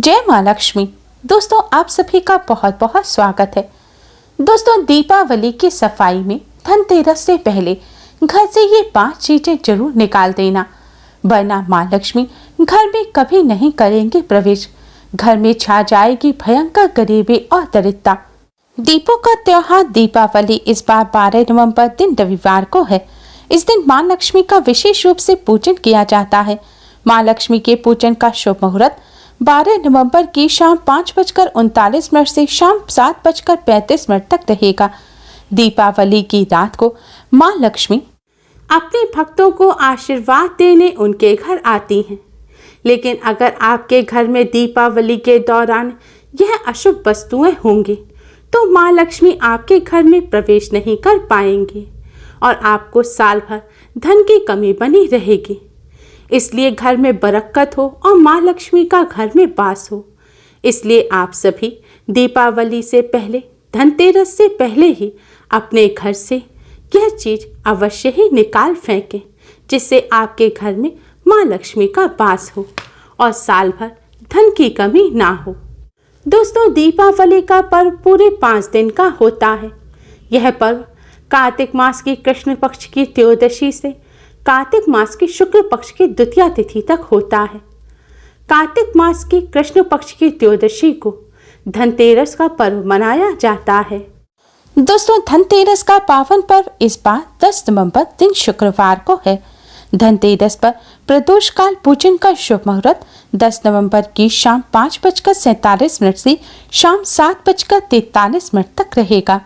जय माँ लक्ष्मी। दोस्तों, आप सभी का बहुत बहुत स्वागत है। दोस्तों, दीपावली की सफाई में धनतेरस से पहले घर से ये 5 चीजें जरूर निकाल देना, वरना माँ लक्ष्मी घर में कभी नहीं करेंगे प्रवेश। घर में छा जाएगी भयंकर गरीबी और दरिद्रता। दीपों का त्योहार दीपावली इस बार 12 नवंबर दिन रविवार को है। इस दिन माँ लक्ष्मी का विशेष रूप से पूजन किया जाता है। माँ लक्ष्मी के पूजन का शुभ मुहूर्त 12 नवंबर की शाम 5:39 से शाम 7:35 तक रहेगा। दीपावली की रात को माँ लक्ष्मी अपने भक्तों को आशीर्वाद देने उनके घर आती हैं। लेकिन अगर आपके घर में दीपावली के दौरान यह अशुभ वस्तुएं होंगी तो माँ लक्ष्मी आपके घर में प्रवेश नहीं कर पाएंगी और आपको साल भर धन की कमी बनी रहेगी। इसलिए घर में बरकत हो और माँ लक्ष्मी का घर में वास हो। इसलिए आप सभी दीपावली से पहले, धनतेरस से पहले ही अपने घर से यह चीज अवश्य ही निकाल फेंकें, जिससे आपके घर में माँ लक्ष्मी का वास हो और साल भर धन की कमी ना हो। दोस्तों, दीपावली का पर्व पूरे 5 दिन का होता है। यह पर्व कार्तिक मास की कृष्ण पक्ष की त्रयोदशी से कार्तिक मास की शुक्ल पक्ष की द्वितीया तिथि तक होता है। कार्तिक मास की कृष्ण पक्ष की त्रयोदशी को धनतेरस का पर्व मनाया जाता है। दोस्तों, धनतेरस का पावन पर्व इस बार 10 नवंबर दिन शुक्रवार को है। धनतेरस पर प्रदोष काल पूजन का शुभ मुहूर्त 10 नवंबर की शाम 5:47 से शाम 7:43 तक रहेगा।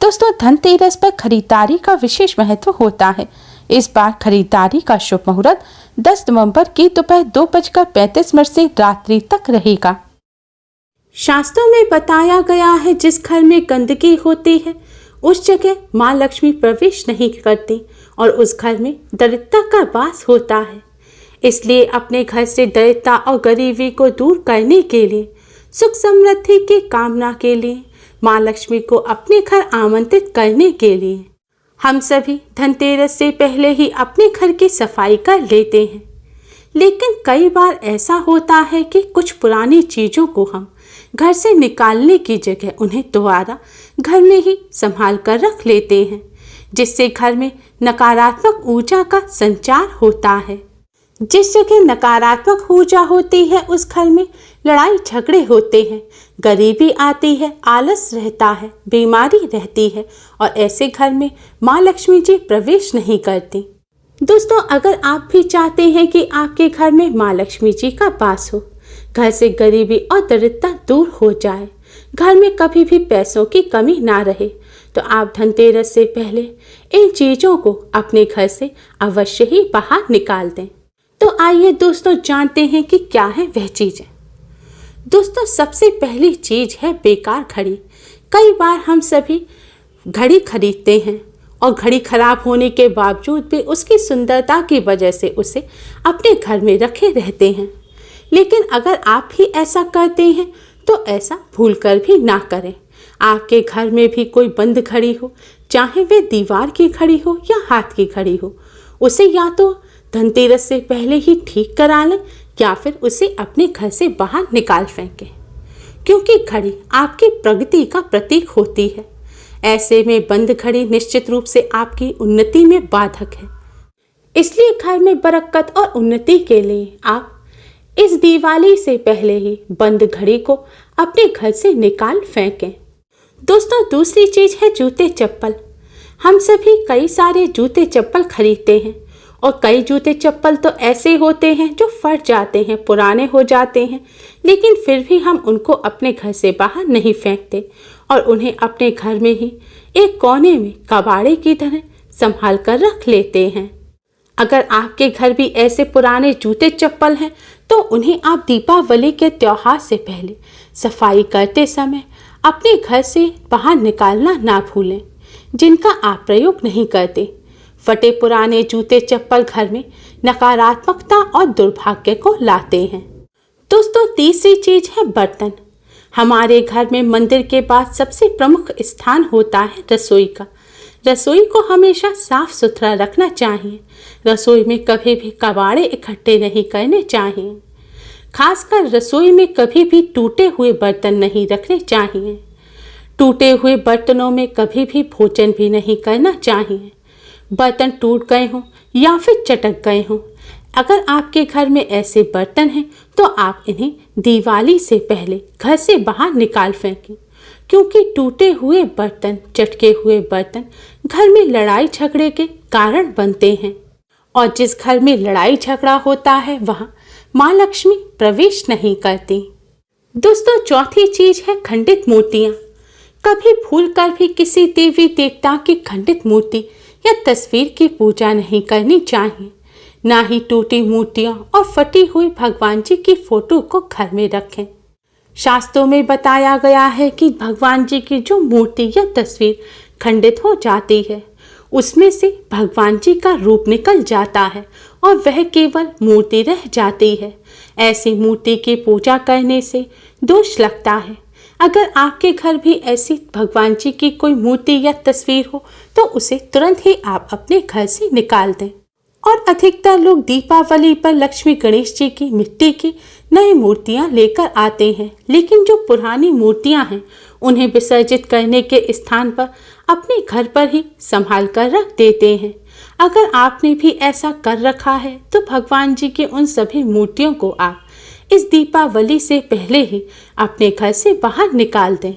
दोस्तों, धनतेरस पर खरीदारी का विशेष महत्व होता है। इस बार खरीदारी का शुभ मुहूर्त 10 नवंबर की दोपहर 2:35 से रात्रि तक रहेगा। शास्त्रों में बताया गया है, जिस घर में गंदगी होती है उस जगह माँ लक्ष्मी प्रवेश नहीं करती और उस घर में दरिद्रता का वास होता है। इसलिए अपने घर से दरिद्रता और गरीबी को दूर करने के लिए, सुख समृद्धि की कामना के लिए, माँ लक्ष्मी को अपने घर आमंत्रित करने के लिए हम सभी धनतेरस से पहले ही अपने घर की सफाई कर लेते हैं। लेकिन कई बार ऐसा होता है कि कुछ पुरानी चीज़ों को हम घर से निकालने की जगह उन्हें दोबारा घर में ही संभाल कर रख लेते हैं, जिससे घर में नकारात्मक ऊर्जा का संचार होता है। जिस जगह नकारात्मक ऊर्जा होती है उस घर में लड़ाई झगड़े होते हैं, गरीबी आती है, आलस रहता है, बीमारी रहती है और ऐसे घर में माँ लक्ष्मी जी प्रवेश नहीं करती। दोस्तों, अगर आप भी चाहते हैं कि आपके घर में माँ लक्ष्मी जी का वास हो, घर से गरीबी और दरिद्रता दूर हो जाए, घर में कभी भी पैसों की कमी ना रहे, तो आप धनतेरस से पहले इन चीज़ों को अपने घर से अवश्य ही बाहर निकाल दें। तो आइए दोस्तों, जानते हैं कि क्या है वह चीज़ें। दोस्तों, सबसे पहली चीज़ है बेकार घड़ी। कई बार हम सभी घड़ी खरीदते हैं और घड़ी खराब होने के बावजूद भी उसकी सुंदरता की वजह से उसे अपने घर में रखे रहते हैं। लेकिन अगर आप भी ऐसा करते हैं तो ऐसा भूलकर भी ना करें। आपके घर में भी कोई बंद घड़ी हो, चाहे वे दीवार की घड़ी हो या हाथ की घड़ी हो, उसे या तो धनतेरस से पहले ही ठीक करा लें या फिर उसे अपने घर से बाहर निकाल फेंकें, क्योंकि घड़ी आपकी प्रगति का प्रतीक होती है। ऐसे में बंद घड़ी निश्चित रूप से आपकी उन्नति में बाधक है। इसलिए घर में बरकत और उन्नति के लिए आप इस दिवाली से पहले ही बंद घड़ी को अपने घर से निकाल फेंकें। दोस्तों, दूसरी चीज़ है जूते चप्पल। हम सभी कई सारे जूते चप्पल खरीदते हैं और कई जूते चप्पल तो ऐसे होते हैं जो फट जाते हैं, पुराने हो जाते हैं, लेकिन फिर भी हम उनको अपने घर से बाहर नहीं फेंकते और उन्हें अपने घर में ही एक कोने में कबाड़े की तरह संभाल कर रख लेते हैं। अगर आपके घर भी ऐसे पुराने जूते चप्पल हैं तो उन्हें आप दीपावली के त्योहार से पहले सफाई करते समय अपने घर से बाहर निकालना ना भूलें, जिनका आप प्रयोग नहीं करते। फटे पुराने जूते चप्पल घर में नकारात्मकता और दुर्भाग्य को लाते हैं। दोस्तों, तीसरी चीज है बर्तन। हमारे घर में मंदिर के बाद सबसे प्रमुख स्थान होता है रसोई का। रसोई को हमेशा साफ सुथरा रखना चाहिए। रसोई में कभी भी कबाड़े इकट्ठे नहीं करने चाहिए। खासकर रसोई में कभी भी टूटे हुए बर्तन नहीं रखने चाहिए। टूटे हुए बर्तनों में कभी भी भोजन भी नहीं करना चाहिए। बर्तन टूट गए हों या फिर चटक गए हों, अगर आपके घर में ऐसे बर्तन हैं तो आप इन्हें दिवाली से पहले घर से बाहर निकाल फेंकें, क्योंकि टूटे हुए बर्तन, चटके हुए बर्तन घर में लड़ाई झगड़े के कारण बनते हैं, और जिस घर में लड़ाई झगड़ा होता है वहाँ माँ लक्ष्मी प्रवेश नहीं करती। दोस्तों, चौथी चीज है खंडित मूर्तियाँ। कभी भूलकर भी किसी देवी देवता की खंडित मूर्ति या तस्वीर की पूजा नहीं करनी चाहिए। ना ही टूटी मूर्तियां और फटी हुई भगवान जी की फोटो को घर में रखें। शास्त्रों में बताया गया है कि भगवान जी की जो मूर्ति या तस्वीर खंडित हो जाती है, उसमें से भगवान जी का रूप निकल जाता है और वह केवल मूर्ति रह जाती है। ऐसी मूर्ति की पूजा करने से दोष लगता है। अगर आपके घर भी ऐसी भगवान जी की कोई मूर्ति या तस्वीर हो तो उसे तुरंत ही आप अपने घर से निकाल दें। और अधिकतर लोग दीपावली पर लक्ष्मी गणेश जी की मिट्टी की नई मूर्तियां लेकर आते हैं, लेकिन जो पुरानी मूर्तियां हैं उन्हें विसर्जित करने के स्थान पर अपने घर पर ही संभाल कर रख देते हैं। अगर आपने भी ऐसा कर रखा है तो भगवान जी की उन सभी मूर्तियों को आप इस दीपावली से पहले ही अपने घर से बाहर निकाल दें।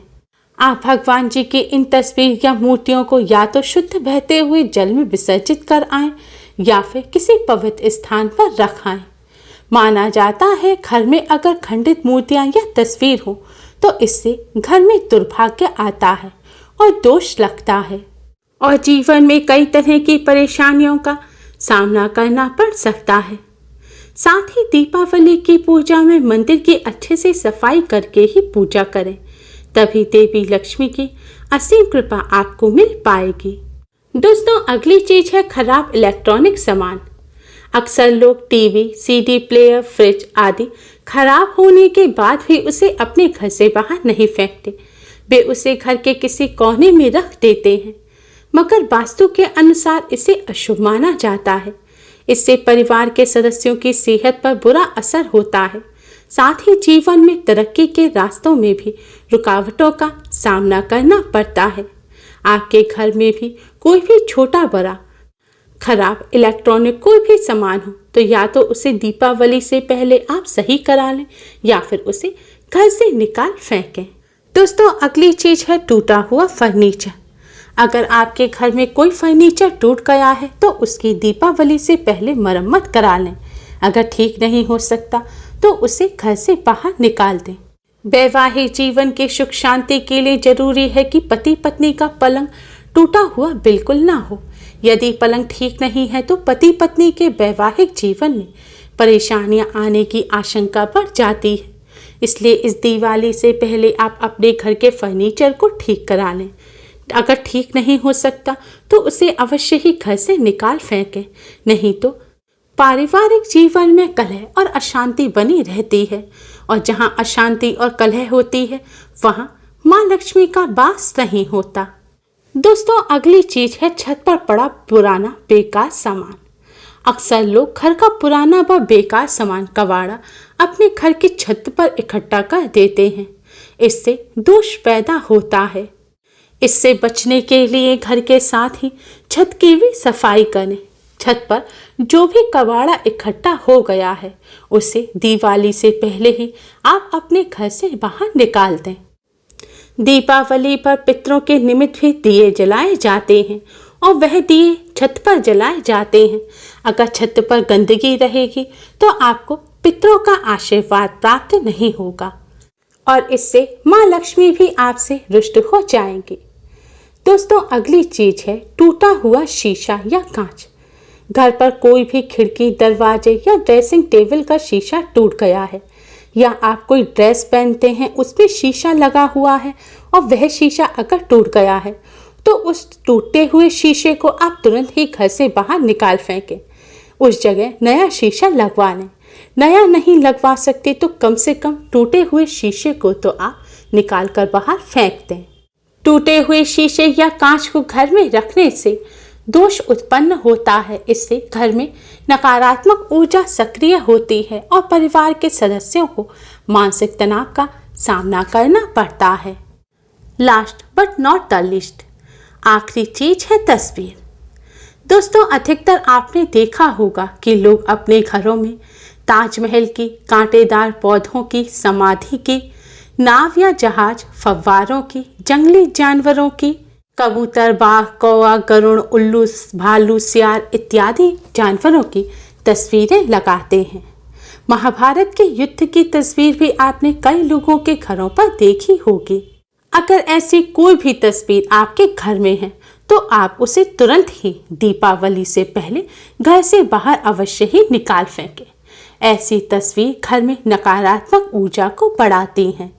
आप भगवान जी की इन तस्वीर या मूर्तियों को या तो शुद्ध बहते हुए जल में विसर्जित कर आएं या फिर किसी पवित्र स्थान पर रख आएं। माना जाता है घर में अगर खंडित मूर्तियां या तस्वीर हो तो इससे घर में दुर्भाग्य आता है और दोष लगता है और जीवन में कई तरह की परेशानियों का सामना करना पड़ सकता है। साथ ही दीपावली की पूजा में मंदिर की अच्छे से सफाई करके ही पूजा करें, तभी देवी लक्ष्मी की असीम कृपा आपको मिल पाएगी। दोस्तों, अगली चीज है खराब इलेक्ट्रॉनिक सामान। अक्सर लोग टीवी, सीडी प्लेयर, फ्रिज आदि खराब होने के बाद भी उसे अपने घर से बाहर नहीं फेंकते। वे उसे घर के किसी कोने में रख देते हैं, मगर वास्तु के अनुसार इसे अशुभ माना जाता है। इससे परिवार के सदस्यों की सेहत पर बुरा असर होता है। साथ ही जीवन में तरक्की के रास्तों में भी रुकावटों का सामना करना पड़ता है। आपके घर में भी कोई भी छोटा बड़ा खराब इलेक्ट्रॉनिक कोई भी सामान हो तो या तो उसे दीपावली से पहले आप सही करा लें या फिर उसे घर से निकाल फेंकें। दोस्तों, अगली चीज है टूटा हुआ फर्नीचर। अगर आपके घर में कोई फर्नीचर टूट गया है तो उसकी दीपावली से पहले मरम्मत करा लें। अगर ठीक नहीं हो सकता तो उसे घर से बाहर निकाल दें। वैवाहिक जीवन के सुख शांति के लिए जरूरी है कि पति पत्नी का पलंग टूटा हुआ बिल्कुल ना हो। यदि पलंग ठीक नहीं है तो पति पत्नी के वैवाहिक जीवन में परेशानियां आने की आशंका बढ़ जाती है। इसलिए इस दिवाली से पहले आप अपने घर के फर्नीचर को ठीक करा लें। अगर ठीक नहीं हो सकता तो उसे अवश्य ही घर से निकाल फेंकें, नहीं तो पारिवारिक जीवन में कलह और अशांति बनी रहती है, और जहां अशांति और कलह होती है वहां मां लक्ष्मी का वास नहीं होता। दोस्तों, अगली चीज है छत पर पड़ा पुराना बेकार सामान। अक्सर लोग घर का पुराना व बेकार सामान कबाड़ा अपने घर की छत पर इकट्ठा कर देते हैं। इससे दोष पैदा होता है। इससे बचने के लिए घर के साथ ही छत की भी सफाई करें। छत पर जो भी कबाड़ा इकट्ठा हो गया है उसे दिवाली से पहले ही आप अपने घर से बाहर निकाल दें। दीपावली पर पितरों के निमित्त भी दिए जलाए जाते हैं और वह दिए छत पर जलाए जाते हैं। अगर छत पर गंदगी रहेगी तो आपको पितरों का आशीर्वाद प्राप्त नहीं होगा और इससे माँ लक्ष्मी भी आपसे रुष्ट हो जाएंगी। दोस्तों, अगली चीज है टूटा हुआ शीशा या कांच। घर पर कोई भी खिड़की, दरवाजे या ड्रेसिंग टेबल का शीशा टूट गया है, या आप कोई ड्रेस पहनते हैं उसमें शीशा लगा हुआ है और वह शीशा अगर टूट गया है तो उस टूटे हुए शीशे को आप तुरंत ही घर से बाहर निकाल फेंकें। उस जगह नया शीशा लगवा लें। नया नहीं लगवा सकते तो कम से कम टूटे हुए शीशे को तो आप निकाल कर बाहर फेंक दें। टूटे हुए शीशे या कांच को घर में रखने से दोष उत्पन्न होता है। इससे घर में नकारात्मक ऊर्जा सक्रिय होती है और परिवार के सदस्यों को मानसिक तनाव का सामना करना पड़ता है। Last but not the least, आखिरी चीज है तस्वीर। दोस्तों, अधिकतर आपने देखा होगा कि लोग अपने घरों में ताजमहल की, कांटेदार पौधों की, समाधि की, नाव या जहाज, फव्वारों की, जंगली जानवरों की, कबूतर, बाघ, कौवा, गरुड़, उल्लू, भालू, सियार इत्यादि जानवरों की तस्वीरें लगाते हैं। महाभारत के युद्ध की तस्वीर भी आपने कई लोगों के घरों पर देखी होगी। अगर ऐसी कोई भी तस्वीर आपके घर में है तो आप उसे तुरंत ही दीपावली से पहले घर से बाहर अवश्य ही निकाल फेंकें। ऐसी तस्वीर घर में नकारात्मक ऊर्जा को बढ़ाती हैं।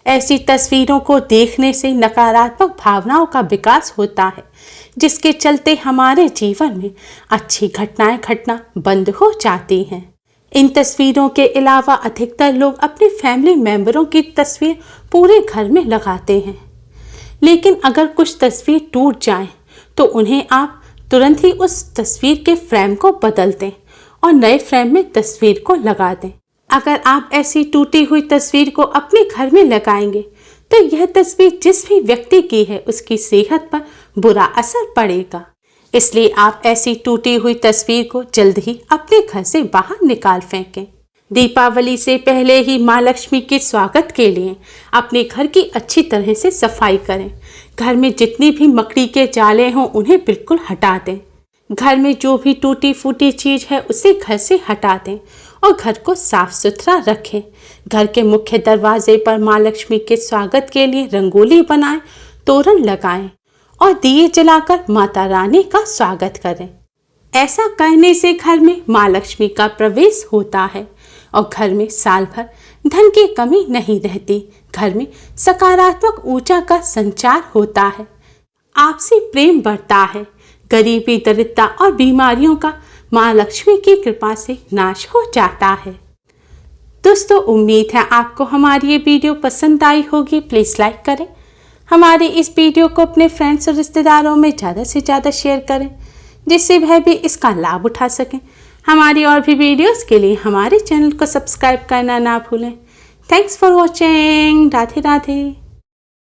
ऐसी तस्वीरों को देखने से नकारात्मक भावनाओं का विकास होता है, जिसके चलते हमारे जीवन में अच्छी घटनाएं घटना बंद हो जाती हैं। इन तस्वीरों के अलावा अधिकतर लोग अपने फैमिली मेंबरों की तस्वीर पूरे घर में लगाते हैं। लेकिन अगर कुछ तस्वीर टूट जाए तो उन्हें आप तुरंत ही उस तस्वीर के फ्रेम को बदल दें और नए फ्रेम में तस्वीर को लगा दें। अगर आप ऐसी टूटी हुई तस्वीर को अपने घर में लगाएंगे तो यह तस्वीर जिस भी व्यक्ति की है उसकी सेहत पर बुरा असर पड़ेगा। इसलिए आप ऐसी टूटी हुई तस्वीर को जल्द ही अपने घर से बाहर निकाल फेंकें। दीपावली से पहले ही माँ लक्ष्मी के स्वागत के लिए अपने घर की अच्छी तरह से सफाई करें। घर में जितनी भी मकड़ी के जाले हों उन्हें बिल्कुल हटा दें। घर में जो भी टूटी फूटी चीज है उसे घर से हटा दें और घर को साफ सुथरा रखें। घर के मुख्य दरवाजे पर माँ लक्ष्मी के स्वागत के लिए रंगोली बनाएं, तोरण लगाएं और दिए जलाकर माता रानी का स्वागत करें। ऐसा करने से घर में माँ लक्ष्मी का प्रवेश होता है और घर में साल भर धन की कमी नहीं रहती। घर में सकारात्मक ऊर्जा का संचार होता है, आपसी प्रेम बढ़ता है, गरीबी, दरिद्रता और बीमारियों का माँ लक्ष्मी की कृपा से नाश हो जाता है। दोस्तों, उम्मीद है आपको हमारी ये वीडियो पसंद आई होगी। प्लीज़ लाइक करें। हमारे इस वीडियो को अपने फ्रेंड्स और रिश्तेदारों में ज़्यादा से ज़्यादा शेयर करें, जिससे वह भी इसका लाभ उठा सकें। हमारी और भी वीडियोस के लिए हमारे चैनल को सब्सक्राइब करना ना भूलें। Thanks for watching. Radhe Radhe.